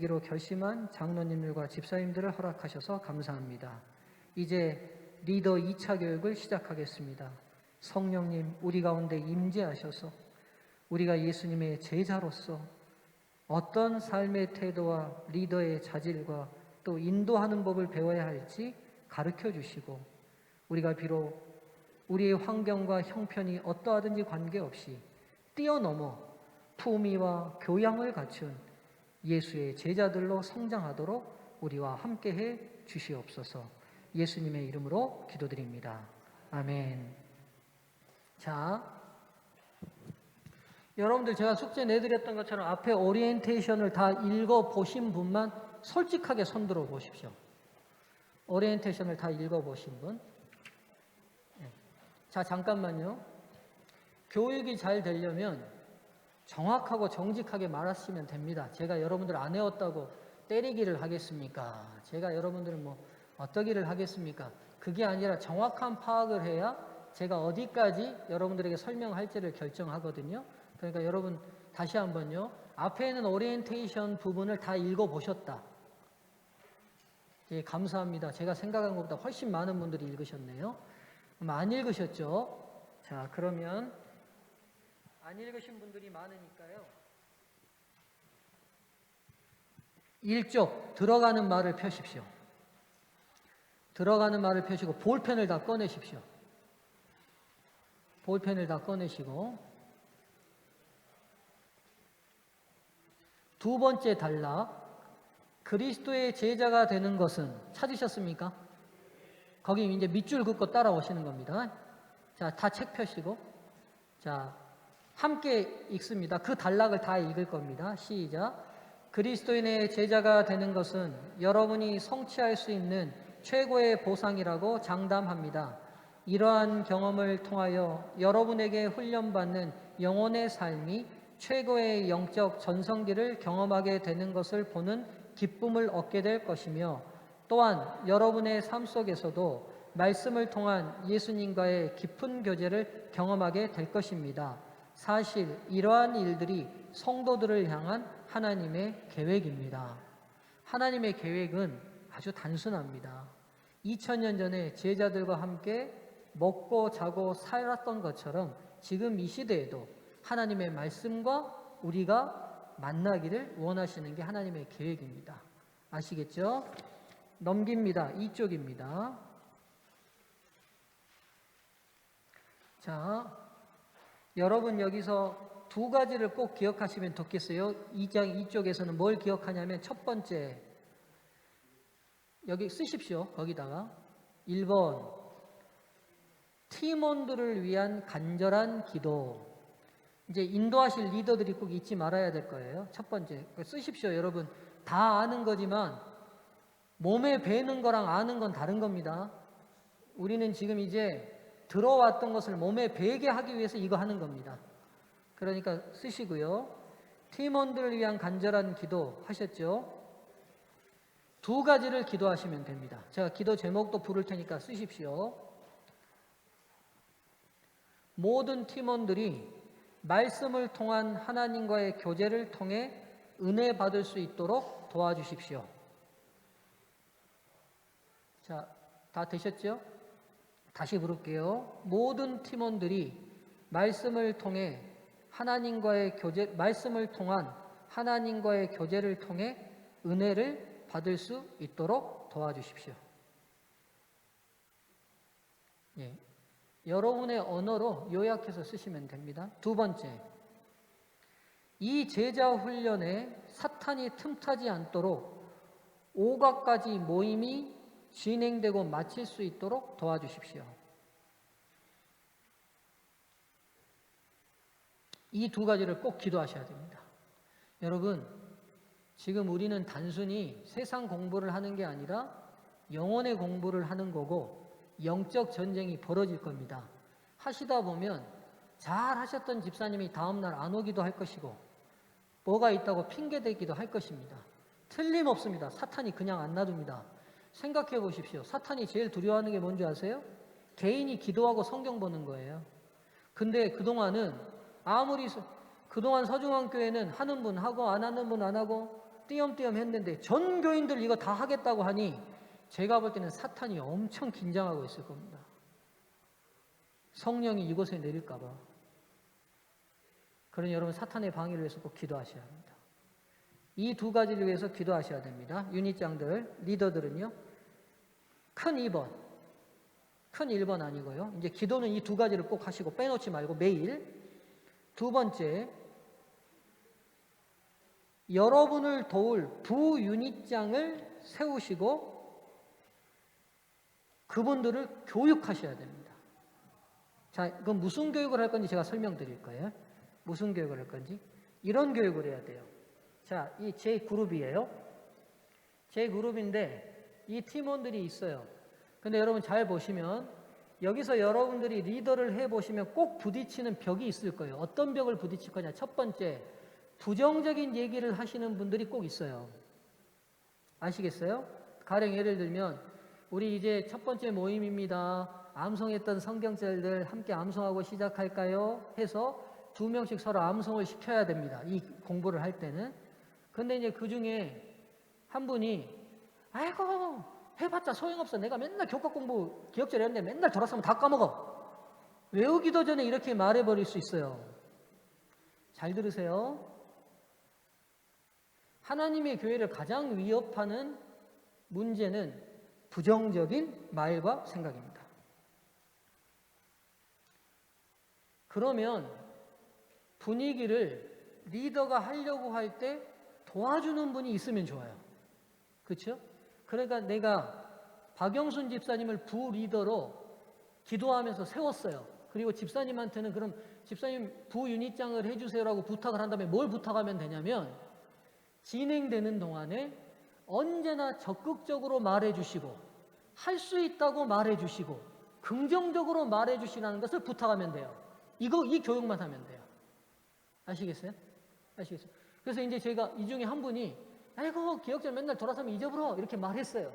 기로 결심한 장로님들과 집사님들을 허락하셔서 감사합니다. 이제 리더 2차 교육을 시작하겠습니다. 성령님 우리 가운데 임재하셔서 우리가 예수님의 제자로서 어떤 삶의 태도와 리더의 자질과 또 인도하는 법을 배워야 할지 가르쳐 주시고, 우리가 비록 우리의 환경과 형편이 어떠하든지 관계없이 뛰어넘어 품위와 교양을 갖춘 예수의 제자들로 성장하도록 우리와 함께해 주시옵소서. 예수님의 이름으로 기도드립니다. 아멘. 자, 여러분들 제가 숙제 내드렸던 것처럼 앞에 오리엔테이션을 다 읽어보신 분만 솔직하게 손들어 보십시오. 오리엔테이션을 다 읽어보신 분. 자, 잠깐만요. 교육이 잘 되려면 정확하고 정직하게 말하시면 됩니다. 제가 여러분들 안 외웠다고 때리기를 하겠습니까? 제가 여러분들을 어떠기를 하겠습니까? 그게 아니라 정확한 파악을 해야 제가 어디까지 여러분들에게 설명할지를 결정하거든요. 그러니까 여러분 다시 한번요. 앞에 있는 오리엔테이션 부분을 다 읽어보셨다. 예, 감사합니다. 제가 생각한 것보다 훨씬 많은 분들이 읽으셨네요. 안 읽으셨죠? 자, 그러면 안 읽으신 분들이 많으니까요. 1쪽 들어가는 말을 펴십시오. 들어가는 말을 펴시고 볼펜을 다 꺼내십시오. 볼펜을 다 꺼내시고, 두 번째 단락, 그리스도의 제자가 되는 것은 찾으셨습니까? 거기 이제 밑줄 긋고 따라오시는 겁니다. 자, 다 책 펴시고, 자, 함께 읽습니다. 그 단락을 다 읽을 겁니다. 시작. 그리스도인의 제자가 되는 것은 여러분이 성취할 수 있는 최고의 보상이라고 장담합니다. 이러한 경험을 통하여 여러분에게 훈련받는 영혼의 삶이 최고의 영적 전성기를 경험하게 되는 것을 보는 기쁨을 얻게 될 것이며, 또한 여러분의 삶 속에서도 말씀을 통한 예수님과의 깊은 교제를 경험하게 될 것입니다. 사실 이러한 일들이 성도들을 향한 하나님의 계획입니다. 하나님의 계획은 아주 단순합니다. 2000년 전에 제자들과 함께 먹고 자고 살았던 것처럼 지금 이 시대에도 하나님의 말씀과 우리가 만나기를 원하시는 게 하나님의 계획입니다. 아시겠죠? 넘깁니다. 이쪽입니다. 자, 여러분 여기서 두 가지를 꼭 기억하시면 좋겠어요. 2장 이쪽에서는 뭘 기억하냐면, 첫 번째, 여기 쓰십시오. 거기다가 1번, 팀원들을 위한 간절한 기도. 이제 인도하실 리더들이 꼭 잊지 말아야 될 거예요. 첫 번째, 쓰십시오. 여러분 다 아는 거지만 몸에 배는 거랑 아는 건 다른 겁니다. 우리는 지금 이제 들어왔던 것을 몸에 배게 하기 위해서 이거 하는 겁니다. 그러니까 쓰시고요. 팀원들을 위한 간절한 기도 하셨죠? 두 가지를 기도하시면 됩니다. 제가 기도 제목도 부를 테니까 쓰십시오. 모든 팀원들이 말씀을 통한 하나님과의 교제를 통해 은혜 받을 수 있도록 도와주십시오. 자, 다 되셨죠? 다시 부를게요. 모든 팀원들이 말씀을 통해 말씀을 통한 하나님과의 교제를 통해 은혜를 받을 수 있도록 도와주십시오. 예. 여러분의 언어로 요약해서 쓰시면 됩니다. 두 번째, 이 제자 훈련에 사탄이 틈타지 않도록 5가지 모임이 진행되고 마칠 수 있도록 도와주십시오. 이 두 가지를 꼭 기도하셔야 됩니다. 여러분, 지금 우리는 단순히 세상 공부를 하는 게 아니라 영혼의 공부를 하는 거고, 영적 전쟁이 벌어질 겁니다. 하시다 보면 잘 하셨던 집사님이 다음날 안 오기도 할 것이고, 뭐가 있다고 핑계대기도 할 것입니다. 틀림없습니다. 사탄이 그냥 안 놔둡니다. 생각해 보십시오. 사탄이 제일 두려워하는 게 뭔지 아세요? 개인이 기도하고 성경 보는 거예요. 근데 그동안 서중앙교회는 하는 분 하고 안 하는 분 안 하고 띄엄띄엄 했는데 전 교인들 이거 다 하겠다고 하니 제가 볼 때는 사탄이 엄청 긴장하고 있을 겁니다. 성령이 이곳에 내릴까 봐. 그러니 여러분 사탄의 방해를 위해서 꼭 기도하셔야 합니다. 이 두 가지를 위해서 기도하셔야 됩니다. 유닛장들, 리더들은요. 큰 2번, 큰 1번 아니고요. 이제 기도는 이 두 가지를 꼭 하시고 빼놓지 말고 매일. 두 번째, 여러분을 도울 부유닛장을 세우시고 그분들을 교육하셔야 됩니다. 자, 그럼 무슨 교육을 할 건지 제가 설명드릴 거예요. 무슨 교육을 할 건지. 이런 교육을 해야 돼요. 자, 이 제 그룹이에요. 제 그룹인데 이 팀원들이 있어요. 근데 여러분 잘 보시면 여기서 여러분들이 리더를 해보시면 꼭 부딪히는 벽이 있을 거예요. 어떤 벽을 부딪힐 거냐. 첫 번째, 부정적인 얘기를 하시는 분들이 꼭 있어요. 아시겠어요? 가령 예를 들면 우리 이제 첫 번째 모임입니다. 암송했던 성경절들 함께 암송하고 시작할까요? 해서 2명씩 서로 암송을 시켜야 됩니다. 이 공부를 할 때는. 근데 이제 그 중에 한 분이 아이고 해봤자 소용없어. 내가 맨날 교과 공부 기억절 했는데 맨날 돌아서면 다 까먹어. 외우기도 전에 이렇게 말해버릴 수 있어요. 잘 들으세요. 하나님의 교회를 가장 위협하는 문제는 부정적인 말과 생각입니다. 그러면 분위기를 리더가 하려고 할 때 도와주는 분이 있으면 좋아요. 그렇죠? 그러니까 내가 박영순 집사님을 부리더로 기도하면서 세웠어요. 그리고 집사님한테는 그럼 집사님 부유닛장을 해주세요라고 부탁을 한 다음에 뭘 부탁하면 되냐면 진행되는 동안에 언제나 적극적으로 말해주시고 할 수 있다고 말해주시고 긍정적으로 말해주시라는 것을 부탁하면 돼요. 이 교육만 하면 돼요. 아시겠어요? 아시겠어요? 그래서 이제 제가 이 중에 한 분이 아이고 기억절 맨날 돌아서면 잊어버려 이렇게 말했어요.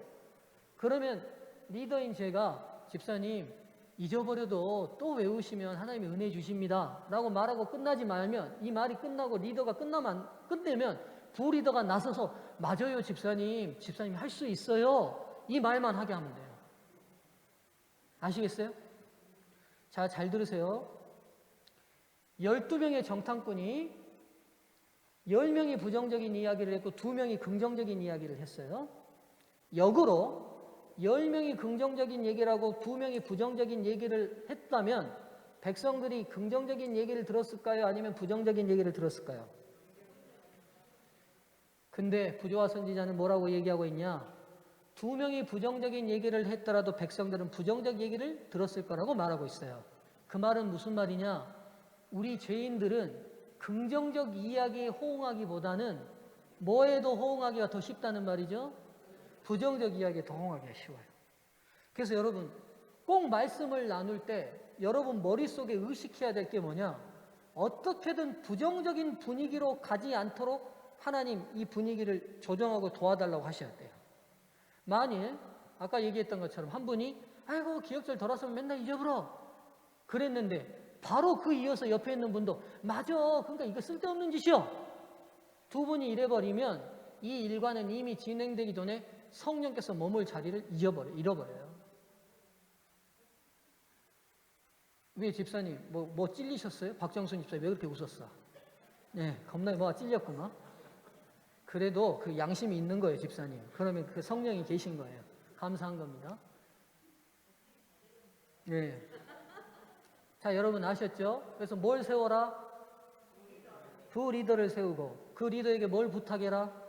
그러면 리더인 제가 집사님 잊어버려도 또 외우시면 하나님이 은혜 주십니다 라고 말하고 끝나지 말면 이 말이 끝나고 리더가 끝내면 부리더가 나서서 맞아요 집사님 할 수 있어요 이 말만 하게 하면 돼요. 아시겠어요? 자, 잘 들으세요. 12명의 정탐꾼이 10명이 부정적인 이야기를 했고 2명이 긍정적인 이야기를 했어요. 역으로 10명이 긍정적인 얘기를 하고 2명이 부정적인 얘기를 했다면 백성들이 긍정적인 얘기를 들었을까요? 아니면 부정적인 얘기를 들었을까요? 근데 부조화 선지자는 뭐라고 얘기하고 있냐? 2명이 부정적인 얘기를 했더라도 백성들은 부정적 얘기를 들었을 거라고 말하고 있어요. 그 말은 무슨 말이냐? 우리 죄인들은 긍정적 이야기에 호응하기보다는 뭐에도 호응하기가 더 쉽다는 말이죠. 부정적 이야기에 더 호응하기가 쉬워요. 그래서 여러분 꼭 말씀을 나눌 때 여러분 머릿속에 의식해야 될 게 뭐냐? 어떻게든 부정적인 분위기로 가지 않도록 하나님 이 분위기를 조정하고 도와달라고 하셔야 돼요. 만일 아까 얘기했던 것처럼 한 분이 아이고 기억절 돌아서면 맨날 잊어버려 그랬는데 바로 그 이어서 옆에 있는 분도 맞아 그러니까 이거 쓸데없는 짓이요. 두 분이 이래버리면 이 일과는 이미 진행되기 전에 성령께서 머물 자리를 잃어버려요. 왜 집사님 뭐 찔리셨어요? 박정순 집사님 왜 그렇게 웃었어? 네, 겁나게 뭐가 찔렸구나. 그래도 그 양심이 있는 거예요, 집사님. 그러면 그 성령이 계신 거예요. 감사한 겁니다. 네. 자, 여러분 아셨죠? 그래서 뭘 세워라? 부리더를 세우고 그 리더에게 뭘 부탁해라?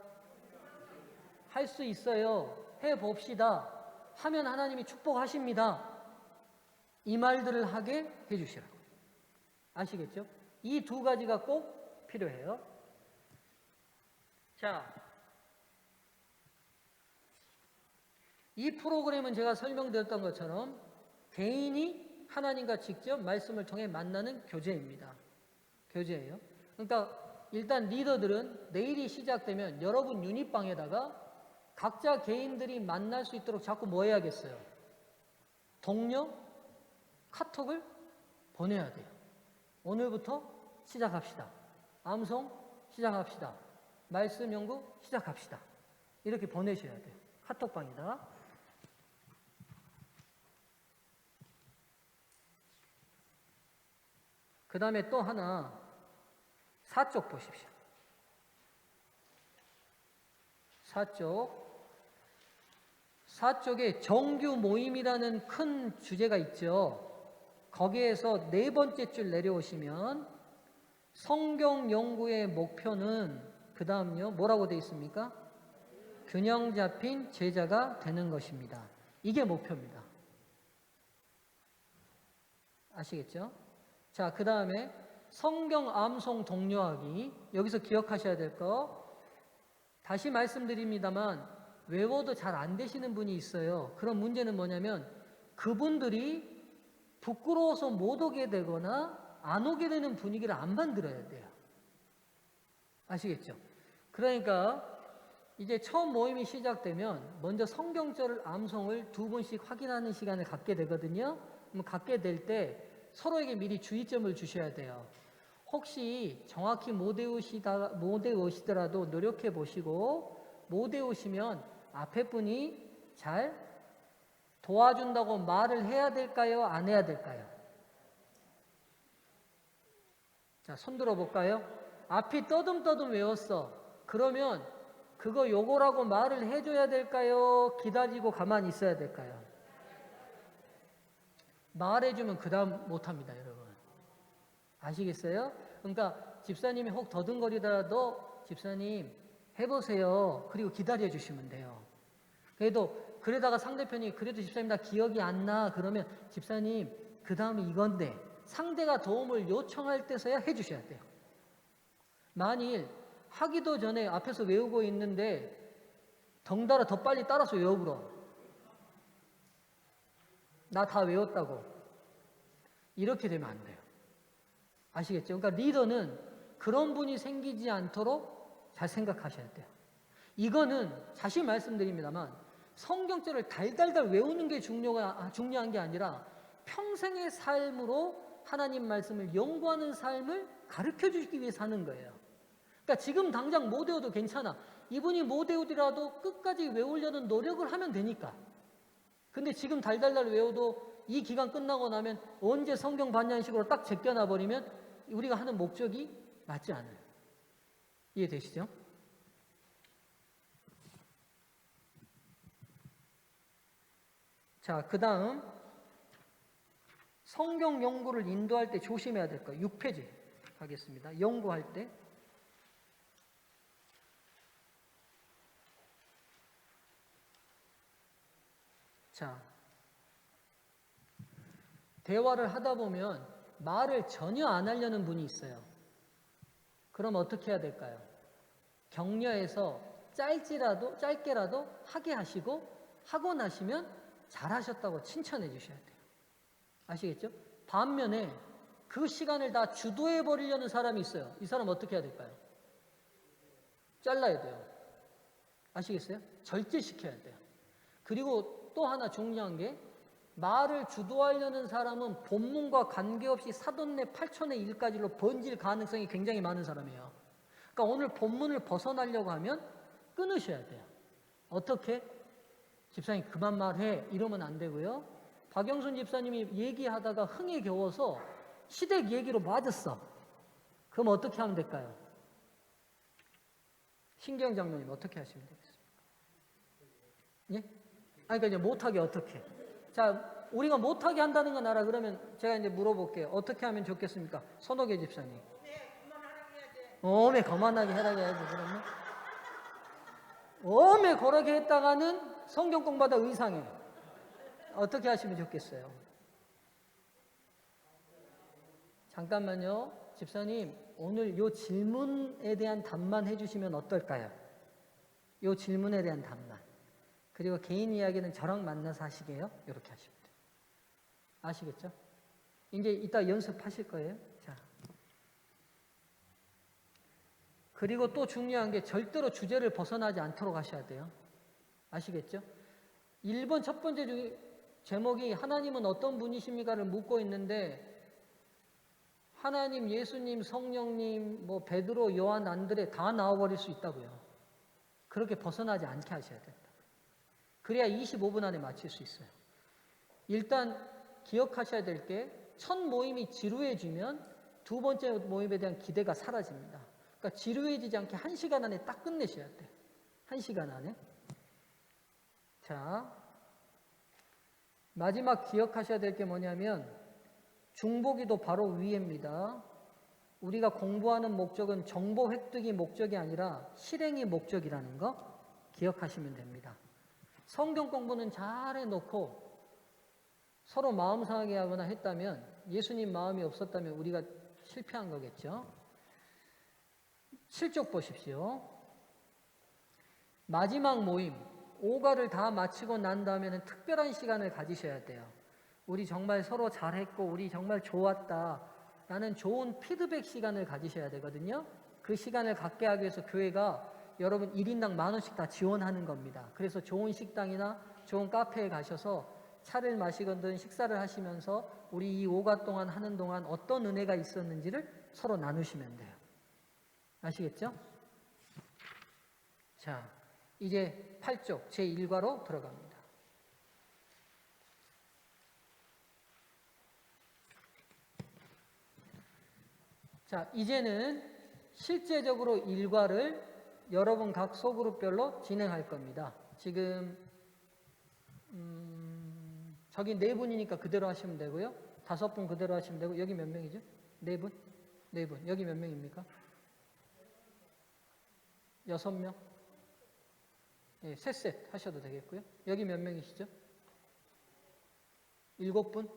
할 수 있어요. 해봅시다. 하면 하나님이 축복하십니다. 이 말들을 하게 해주시라고. 아시겠죠? 이 두 가지가 꼭 필요해요. 자, 이 프로그램은 제가 설명드렸던 것처럼 개인이 하나님과 직접 말씀을 통해 만나는 교제입니다. 교제예요. 그러니까 일단 리더들은 내일이 시작되면 여러분 유닛방에다가 각자 개인들이 만날 수 있도록 자꾸 뭐 해야겠어요? 동료? 카톡을 보내야 돼요. 오늘부터 시작합시다. 암송 시작합시다. 말씀 연구 시작합시다. 이렇게 보내셔야 돼요. 카톡방에다. 그 다음에 또 하나 4쪽 보십시오. 4쪽에 정규 모임이라는 큰 주제가 있죠. 거기에서 네 번째 줄 내려오시면 성경 연구의 목표는 그 다음요 뭐라고 되어 있습니까? 균형 잡힌 제자가 되는 것입니다. 이게 목표입니다. 아시겠죠? 자, 그 다음에 성경 암송 독려하기. 여기서 기억하셔야 될 거, 다시 말씀드립니다만 외워도 잘 안 되시는 분이 있어요. 그런 문제는 뭐냐면 그분들이 부끄러워서 못 오게 되거나 안 오게 되는 분위기를 안 만들어야 돼요. 아시겠죠? 그러니까 이제 처음 모임이 시작되면 먼저 성경절 암송을 2분씩 확인하는 시간을 갖게 되거든요. 그럼 갖게 될 때 서로에게 미리 주의점을 주셔야 돼요. 혹시 정확히 못 외우시더라도 노력해 보시고 못 외우시면 앞에 분이 잘 도와준다고 말을 해야 될까요? 안 해야 될까요? 자, 손 들어볼까요? 앞이 떠듬떠듬 외웠어. 그러면 그거 요거라고 말을 해줘야 될까요? 기다리고 가만히 있어야 될까요? 말해주면 그 다음 못합니다, 여러분. 아시겠어요? 그러니까 집사님이 혹 더듬거리더라도 집사님 해보세요. 그리고 기다려 주시면 돼요. 그러다가 상대편이 그래도 집사님 나 기억이 안 나. 그러면 집사님 그 다음이 이건데 상대가 도움을 요청할 때서야 해주셔야 돼요. 만일 하기도 전에 앞에서 외우고 있는데 덩달아 더 빨리 따라서 외워보러. 나 다 외웠다고. 이렇게 되면 안 돼요. 아시겠죠? 그러니까 리더는 그런 분이 생기지 않도록 잘 생각하셔야 돼요. 이거는 다시 말씀드립니다만 성경절을 달달달 외우는 게 중요한 게 아니라 평생의 삶으로 하나님 말씀을 연구하는 삶을 가르쳐 주시기 위해서 하는 거예요. 그러니까 지금 당장 못 외워도 괜찮아. 이분이 못 외우더라도 끝까지 외우려는 노력을 하면 되니까. 근데 지금 달달달 외워도 이 기간 끝나고 나면 언제 성경 봤냐는 식으로 딱 제껴놔 버리면 우리가 하는 목적이 맞지 않아요. 이해되시죠? 자, 그 다음 성경 연구를 인도할 때 조심해야 될 거 6페이지 가겠습니다. 연구할 때 자, 대화를 하다 보면 말을 전혀 안 하려는 분이 있어요. 그럼 어떻게 해야 될까요? 격려해서 짧게라도 하게 하시고 하고 나시면 잘하셨다고 칭찬해 주셔야 돼요. 아시겠죠? 반면에 그 시간을 다 주도해 버리려는 사람이 있어요. 이 사람 어떻게 해야 될까요? 잘라야 돼요. 아시겠어요? 절제시켜야 돼요. 그리고 또 하나 중요한 게 말을 주도하려는 사람은 본문과 관계없이 사돈네 팔촌의 일까지로 번질 가능성이 굉장히 많은 사람이에요. 그러니까 오늘 본문을 벗어나려고 하면 끊으셔야 돼요. 어떻게? 집사님 그만 말해 이러면 안 되고요. 박영순 집사님이 얘기하다가 흥에 겨워서 시댁 얘기로 맞았어. 그럼 어떻게 하면 될까요? 신경 장로님 어떻게 하시면 되겠습니까? 예? 아니 그러니까 이제 못하게 어떻게? 자, 우리가 못하게 한다는 건 알아. 그러면 제가 이제 물어볼게요. 어떻게 하면 좋겠습니까? 손옥의 집사님. 거만하게 해라게 해야지, 그러면. 그러게 했다가는 성경 공부하다 의상해. 어떻게 하시면 좋겠어요? 잠깐만요. 집사님, 오늘 요 질문에 대한 답만 해주시면 어떨까요? 요 질문에 대한 답만. 그리고 개인 이야기는 저랑 만나서 하시게요. 이렇게 하시면 돼요. 아시겠죠? 이제 이따 연습하실 거예요. 자. 그리고 또 중요한 게 절대로 주제를 벗어나지 않도록 하셔야 돼요. 아시겠죠? 1번 첫 번째 제목이 하나님은 어떤 분이십니까를 묻고 있는데 하나님, 예수님, 성령님, 뭐 베드로, 요한, 안드레 다 나와버릴 수 있다고요. 그렇게 벗어나지 않게 하셔야 된다. 그래야 25분 안에 마칠 수 있어요. 일단 기억하셔야 될 게 첫 모임이 지루해지면 두 번째 모임에 대한 기대가 사라집니다. 그러니까 지루해지지 않게 1시간 안에 딱 끝내셔야 돼요. 1시간 안에. 자, 마지막 기억하셔야 될 게 뭐냐면 중보기도 바로 위에입니다. 우리가 공부하는 목적은 정보 획득이 목적이 아니라 실행이 목적이라는 거 기억하시면 됩니다. 성경 공부는 잘 해놓고 서로 마음 상하게 하거나 했다면, 예수님 마음이 없었다면 우리가 실패한 거겠죠. 7쪽 보십시오. 마지막 모임, 5가를 다 마치고 난 다음에는 특별한 시간을 가지셔야 돼요. 우리 정말 서로 잘했고 우리 정말 좋았다 라는 좋은 피드백 시간을 가지셔야 되거든요. 그 시간을 갖게 하기 위해서 교회가 여러분 1인당 10,000원씩 다 지원하는 겁니다. 그래서 좋은 식당이나 좋은 카페에 가셔서 차를 마시거든 식사를 하시면서 우리 이 5가 동안 하는 동안 어떤 은혜가 있었는지를 서로 나누시면 돼요. 아시겠죠? 자, 이제 8쪽 제1과로 들어갑니다. 자, 이제는 실제적으로 1과를 여러분 각 소그룹별로 진행할 겁니다. 지금 저기 4분이니까 그대로 하시면 되고요. 5분 그대로 하시면 되고, 여기 몇 명이죠? 4분? 4분. 여기 몇 명입니까? 6명? 네, 3셋 하셔도 되겠고요. 여기 몇 명이시죠? 7분?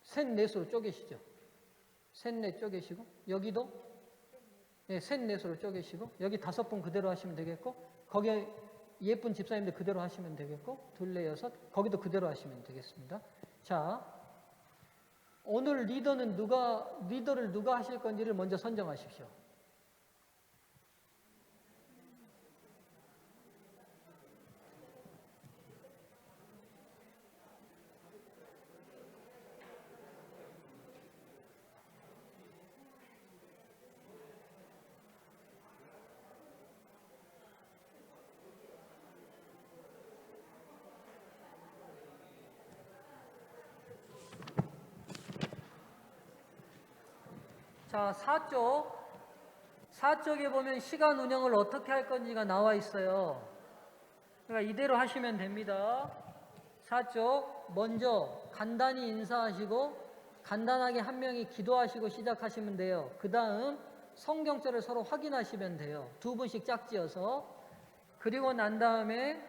셋, 넷으로 쪼개시죠. 셋, 넷 쪼개시고, 여기도 네, 셋, 넷으로 쪼개시고, 여기 5분 그대로 하시면 되겠고, 거기에 예쁜 집사님들 그대로 하시면 되겠고, 둘, 넷, 여섯, 거기도 그대로 하시면 되겠습니다. 자, 오늘 리더를 누가 하실 건지를 먼저 선정하십시오. 자, 4쪽에 보면 시간 운영을 어떻게 할 건지가 나와 있어요. 그러니까 이대로 하시면 됩니다. 4쪽 먼저 간단히 인사하시고 간단하게 한 명이 기도하시고 시작하시면 돼요. 그 다음 성경절을 서로 확인하시면 돼요. 2분씩 짝지어서. 그리고 난 다음에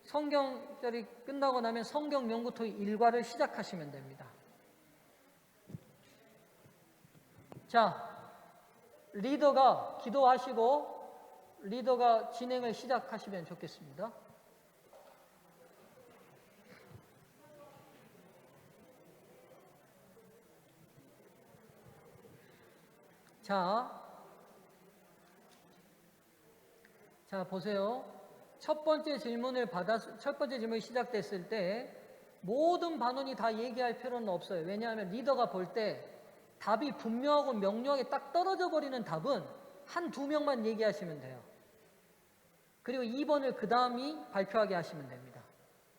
성경절이 끝나고 나면 성경 연구토 1과를 시작하시면 됩니다. 자, 리더가 기도하시고 리더가 진행을 시작하시면 좋겠습니다. 자, 보세요. 첫 번째 질문이 시작됐을 때 모든 반원이 다 얘기할 필요는 없어요. 왜냐하면 리더가 볼 때 답이 분명하고 명료하게 딱 떨어져 버리는 답은 한 두 명만 얘기하시면 돼요. 그리고 2번을 그 다음이 발표하게 하시면 됩니다.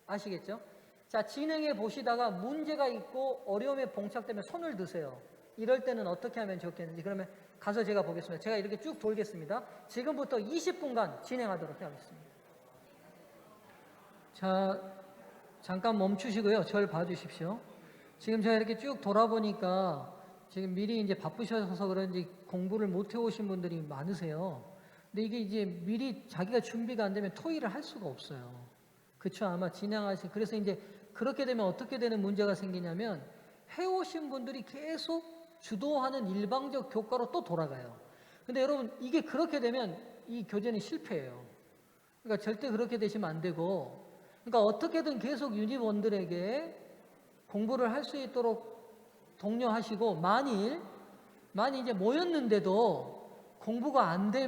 아시겠죠? 자, 진행해 보시다가 문제가 있고 어려움에 봉착되면 손을 드세요. 이럴 때는 어떻게 하면 좋겠는지. 그러면 가서 제가 보겠습니다. 제가 이렇게 쭉 돌겠습니다. 지금부터 20분간 진행하도록 하겠습니다. 자, 잠깐 멈추시고요. 저를 봐주십시오. 지금 제가 이렇게 쭉 돌아보니까 지금 미리 이제 바쁘셔서 그런지 공부를 못 해오신 분들이 많으세요. 근데 이게 이제 미리 자기가 준비가 안 되면 토의를 할 수가 없어요. 그쵸? 아마 그래서 이제 그렇게 되면 어떻게 되는 문제가 생기냐면 해오신 분들이 계속 주도하는 일방적 교과로 또 돌아가요. 근데 여러분, 이게 그렇게 되면 이 교재는 실패해요. 그러니까 절대 그렇게 되시면 안 되고, 그러니까 어떻게든 계속 유니원들에게 공부를 할 수 있도록 독려하시고, 만일 이제 모였는데도 공부가 안 돼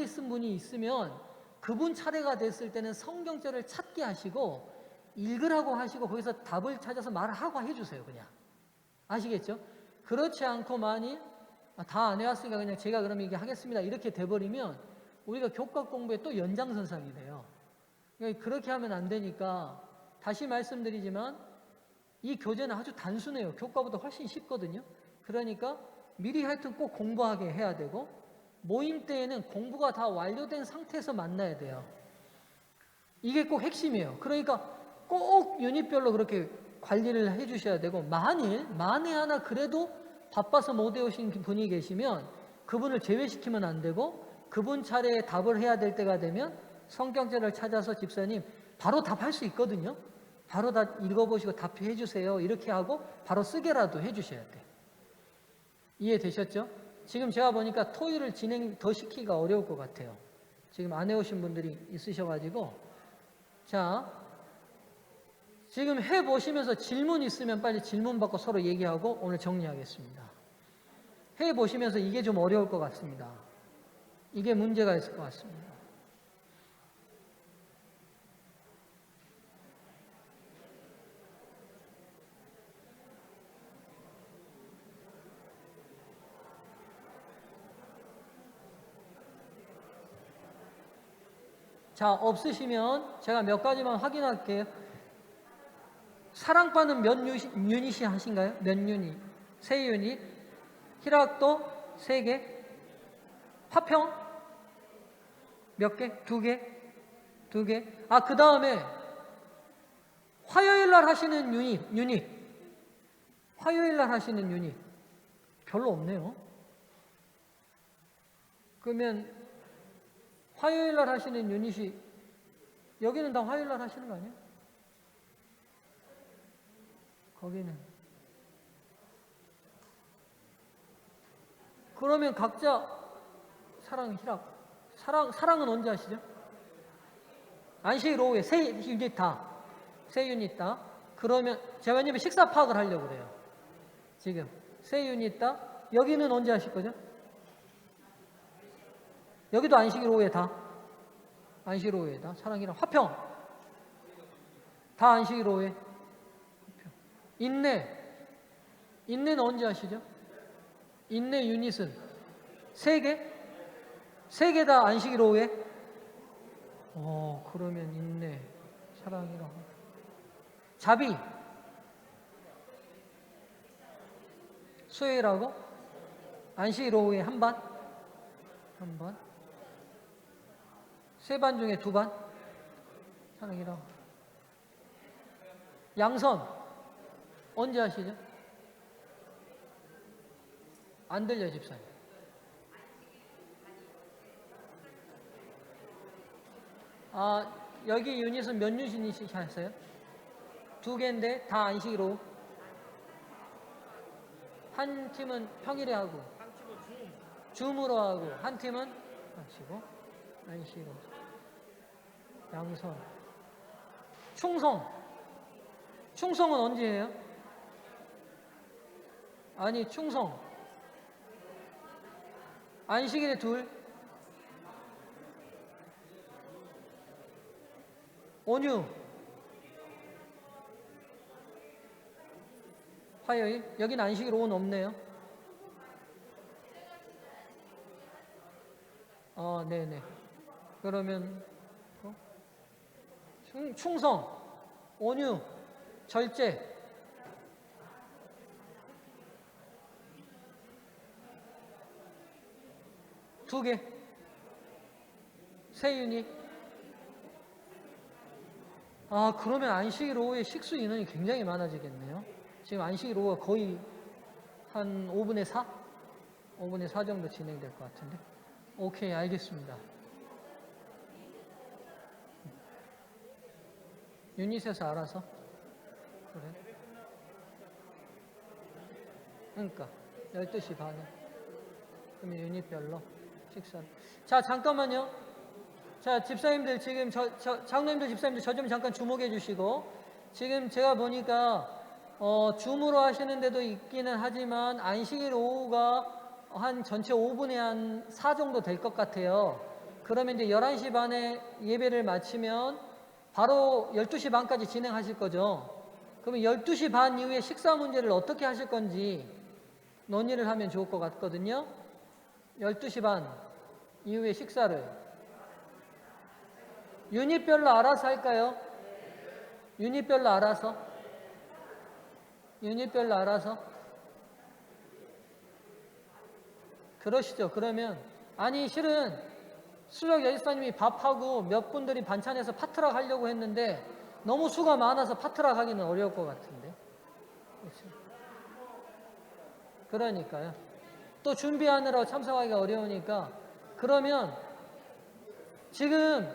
있은 분이 있으면 그분 차례가 됐을 때는 성경절을 찾게 하시고 읽으라고 하시고 거기서 답을 찾아서 말하고 해주세요. 그냥. 아시겠죠? 그렇지 않고 만일 다 안 해왔으니까 그냥 제가 그러면 이게 하겠습니다. 이렇게 돼버리면 우리가 교과 공부에 또 연장선상이 돼요. 그러니까 그렇게 하면 안 되니까 다시 말씀드리지만 이 교재는 아주 단순해요. 교과보다 훨씬 쉽거든요. 그러니까 미리 하여튼 꼭 공부하게 해야 되고 모임 때에는 공부가 다 완료된 상태에서 만나야 돼요. 이게 꼭 핵심이에요. 그러니까 꼭 유닛별로 그렇게 관리를 해 주셔야 되고 만에 하나 그래도 바빠서 못 외우신 분이 계시면 그분을 제외시키면 안 되고 그분 차례에 답을 해야 될 때가 되면 성경책을 찾아서 집사님 바로 답할 수 있거든요. 바로 다 읽어보시고 답해 주세요. 이렇게 하고 바로 쓰게라도 해 주셔야 돼요. 이해되셨죠? 지금 제가 보니까 토요일을 진행 더 시키기가 어려울 것 같아요. 지금 안 해오신 분들이 있으셔가지고 자 지금 해보시면서 질문 있으면 빨리 질문 받고 서로 얘기하고 오늘 정리하겠습니다. 해보시면서 이게 좀 어려울 것 같습니다. 이게 문제가 있을 것 같습니다. 자, 없으시면 제가 몇 가지만 확인할게요. 사랑바는 몇 유닛이 하신가요? 몇 유닛? 3유닛. 희락도 3개. 화평 몇 개? 2개? 2개. 그 다음에 화요일 날 하시는 유닛. 화요일 날 하시는 유닛. 별로 없네요. 그러면 화요일 날 하시는 유닛이 여기는 다 화요일 날 하시는 거 아니에요? 거기는. 그러면 각자 사랑, 희락. 사랑은 언제 하시죠? 안식 오후에 3유닛 다. 3유닛 다. 그러면 제가 왜냐면 식사 파악을 하려고 그래요. 지금 3유닛 다. 여기는 언제 하실 거죠? 여기도 안식일 오후에 다. 안식일 오후에 다. 사랑이랑 화평. 다 안식일 오후에. 화평. 인내는 언제 하시죠? 인내 유닛은 3개? 3개 다 안식일 오후에? 그러면 인내, 사랑이랑 자비. 수요일하고 안식일 오후에 한 반? 3반 중에 2반? 사랑이랑 양선 언제 하시죠? 안 들려 집사님. 여기 유닛은 몇 유닛이 하셨어요? 2개인데 다 안식일 오후? 한 팀은 평일에 하고 줌으로 하고 한 팀은 하시고 안식일 양선 충성은 언제 해요? 아니 충성 안식일에 2 온유 화요일 여기는 안식일 오후는 없네요. 네네. 그러면 충성 온유 절제 2개 3유닛. 그러면 안식일 오후에 식수 인원이 굉장히 많아지겠네요. 지금 안식일 오후가 거의 한 5분의 4? 5분의 4 정도 진행될 것 같은데. 오케이, 알겠습니다. 유닛에서 알아서? 그래. 그러니까 12시 반에. 그러면 유닛별로 식사. 자, 잠깐만요. 자, 집사님들 지금 장로님들 집사님들 저 좀 잠깐 주목해 주시고 지금 제가 보니까 줌으로 하시는 데도 있기는 하지만 안식일 오후가 한 전체 5분의 한 4 정도 될 것 같아요. 그러면 이제 11시 반에 예배를 마치면 바로 12시 반까지 진행하실 거죠. 그러면 12시 반 이후에 식사 문제를 어떻게 하실 건지 논의를 하면 좋을 것 같거든요. 12시 반 이후에 식사를 유닛별로 알아서 할까요? 유닛별로 알아서? 유닛별로 알아서? 그러시죠. 그러면 아니 실은 수석 여집사님이 밥하고 몇 분들이 반찬해서 파트락 하려고 했는데 너무 수가 많아서 파트락 하기는 어려울 것 같은데. 그렇죠. 그러니까요. 또 준비하느라고 참석하기가 어려우니까 그러면 지금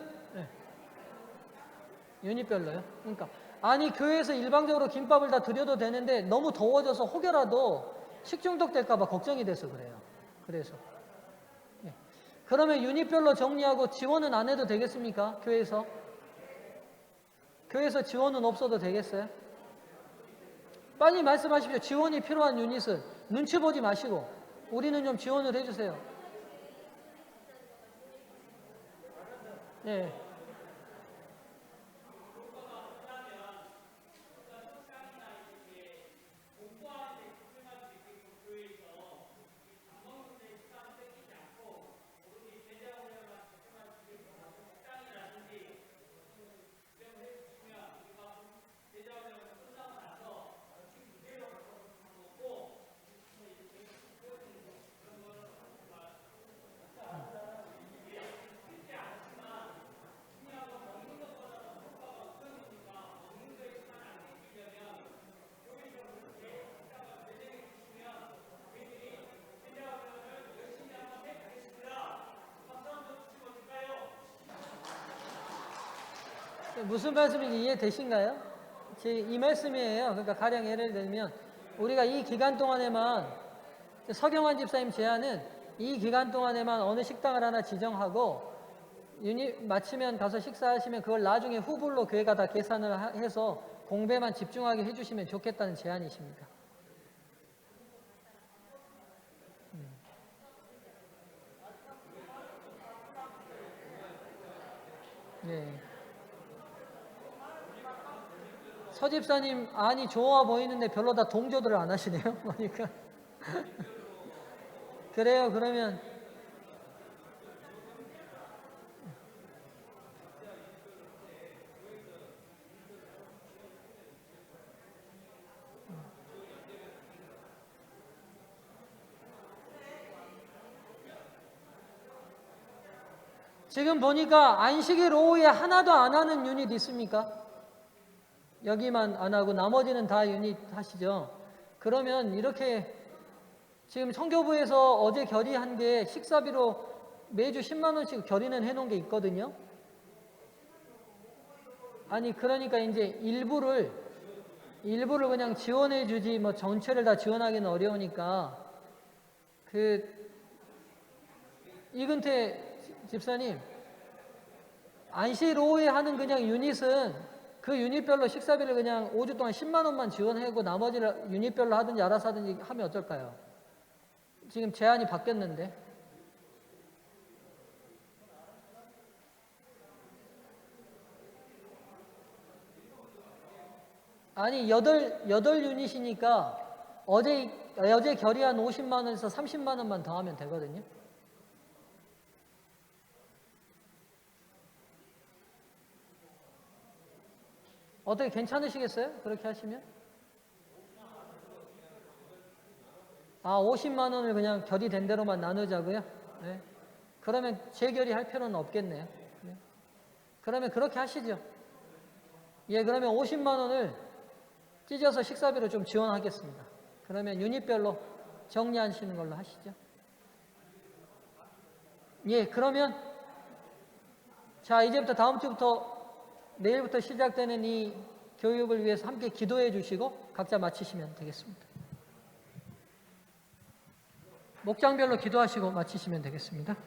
유닛별로요. 그러니까 아니 교회에서 일방적으로 김밥을 다 드려도 되는데 너무 더워져서 혹여라도 식중독 될까 봐 걱정이 돼서 그래요. 그래서 그러면 유닛별로 정리하고 지원은 안 해도 되겠습니까? 교회에서? 교회에서 지원은 없어도 되겠어요? 빨리 말씀하십시오. 지원이 필요한 유닛은 눈치 보지 마시고 우리는 좀 지원을 해주세요. 네. 무슨 말씀인지 이해되신가요? 이 말씀이에요. 그러니까 가령 예를 들면 우리가 이 기간 동안에만 서경환 집사님 제안은 이 기간 동안에만 어느 식당을 하나 지정하고 유닛 마치면 가서 식사하시면 그걸 나중에 후불로 교회가 다 계산을 해서 공배만 집중하게 해주시면 좋겠다는 제안이십니다. 네. 서 집사님 안이 좋아 보이는데 별로 다 동조들을 안 하시네요. 보니까. 그래요. 그러면 지금 보니까 안식일 오후에 하나도 안 하는 유닛 있습니까? 여기만 안 하고 나머지는 다 유닛 하시죠. 그러면 이렇게 지금 청교부에서 어제 결의한 게 식사비로 매주 10만 원씩 결의는 해놓은 게 있거든요. 아니 그러니까 이제 일부를 그냥 지원해 주지 뭐 전체를 다 지원하기는 어려우니까 이근태 집사님 안식 오후에 하는 그냥 유닛은 그 유닛별로 식사비를 그냥 5주 동안 10만 원만 지원하고 나머지를 유닛별로 하든지 알아서 하든지 하면 어떨까요? 지금 제안이 바뀌었는데. 아니 8유닛이니까 어제 결의한 50만 원에서 30만 원만 더 하면 되거든요. 어떻게 괜찮으시겠어요? 그렇게 하시면? 50만 원을 그냥 결의된 대로만 나누자고요? 네. 그러면 재결의할 필요는 없겠네요. 네. 그러면 그렇게 하시죠. 예, 그러면 50만 원을 찢어서 식사비로 좀 지원하겠습니다. 그러면 유닛별로 정리하시는 걸로 하시죠. 예, 그러면 자 이제부터 다음 주부터 내일부터 시작되는 이 교육을 위해서 함께 기도해 주시고 각자 마치시면 되겠습니다. 목장별로 기도하시고 마치시면 되겠습니다.